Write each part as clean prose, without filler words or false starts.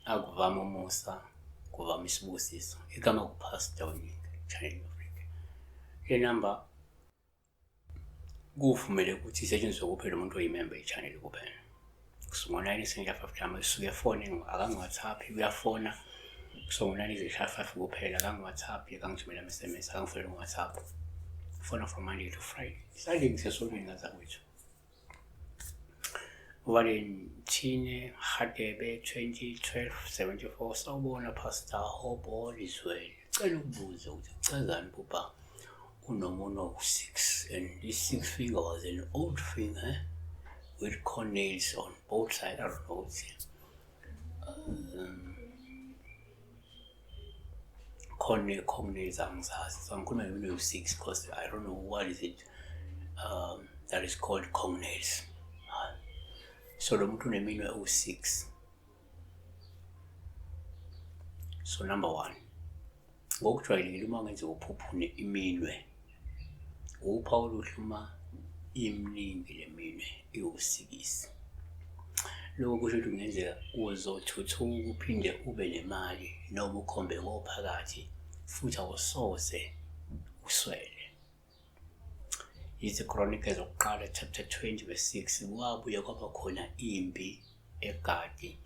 Akuvama umusa, kuvama isibusiso. Igama kuPastor Winnie, Channel Africa. Le namba kuvumele ukuthi isetshenziswe kuphela umuntu oyimember ye-channel kuphela. Kusukela ngo-9 5 isuke efone akangi-WhatsApp, uyafona. Kusukela ngo-9 5 kuphela akangi-WhatsApp, akangithumela ama-SMS, akangifonela ngo-WhatsApp. Fona from Monday to Friday. Sunday ngisesontweni ngazakwethu. Valentine Hadebe 2012-74. Sawubona Pastor, hope all is well. Cela ukubuza ukuthi uchazani Papa unomuno 6 and this 6 finger was an old finger with corners on both sides. I don't know what's here. Corners angizazi. So ngikhuluma ngemino 6 because I don't know what is it that is called corners. So lo muntu uneminwe u6. So number 1, ngokujwayelekile uma ngenza uphuphu iminwe, uphawu oluhluma iminingi leminwe iwusikisi. Lokho kusho ukuthi kungenzeka uzothuthuka uphinde ube nemali noma ukhombe ngophakathi futhi awusoze uswele. Yithi Chronicles yokuqala chapter 20 verse 6, kwabuye kwaba khona impi eGadi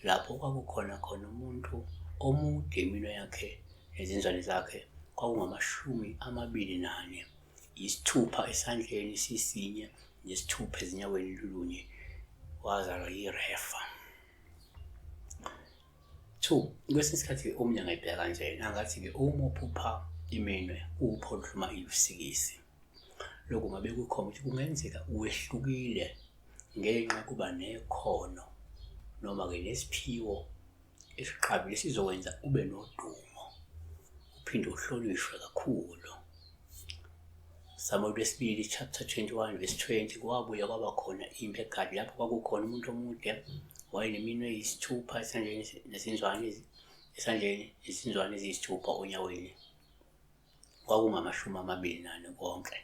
lapho kwakukhona umuntu omude iminwe yakhe nezinzwane zakhe kwakungamashumi 24, esandleni sisinye nesithupha ezinyaweni lulunye, wazalwa yiRefa. 2, kwesinye isikhathi omunye angayibheka kanjena angathi-ke uma uphupha iminwe uphawu oluhluma iwusikisi. Lokhu ngabe kukhona ukuthi kungenzeka uwehlukile ngenxa yokuba nekhono noma-ke nesiphiwo esiqabile sizokwenza ube nodumo uphinde uhlonishwe kakhulu. Samuel wesibili chapter 21 verse 20, kwabuye kwaba khona impi eGadi lapho kwakukhona umuntu omude wayeneminwe eyisithupha esandleni esandleni izinzwane eziyisithupha onyaweni, kwakungamashumi 24 konke.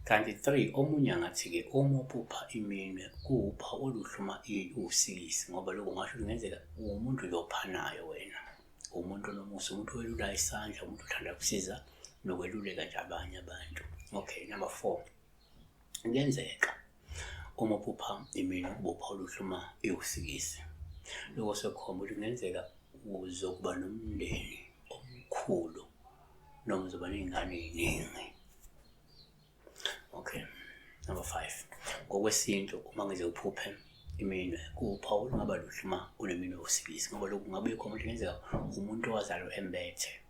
Kanti 3, omunye angathi-ke uma uphupha iminwe kuwuphawu oluhluma iwusikisi, ngoba lokho ngasho kungenzeka umuntu lophanayo wena, umuntu onomusa, umuntu owelula isandla, umuntu othanda ukusiza nokweluleka nje abanye abantu. Okay, number 4, kuyenzeka uma uphupha iminwe ubuphawu oluhluma iwusikisi. Lokho sekukhomba ukuthi kungenzeka uzokuba nomndeni omkhulu noma uzoba ney'ngane ey'ningi. Okay, number 5, ngokwesintu uma ngize uphuphe iminwe kuwuphawu olungaba luhluma uneminwe usikisi, ngoba lokhu ngabe khona ukuthi kungenzeka umuntu owazalwa embethe,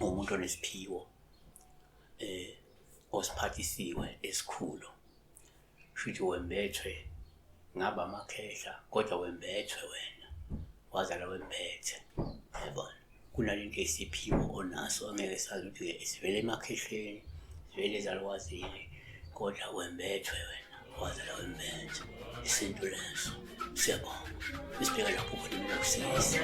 umuntu onesiphiwo osiphathisiwe esikhulu. Shuthi wembethwe ngaba amakhehla kodwa wembethwe wena, wazalwa wembethe. Yabona, kunalento esiphiwo onaso angeke sazi ukuthi sivele emakhehleni, sivele ezalwazini, kodwa wembethwe wena, wazalwa wembethe. Isinto leso. Siyabonga. Isibheka lapho khona ukusiyisa.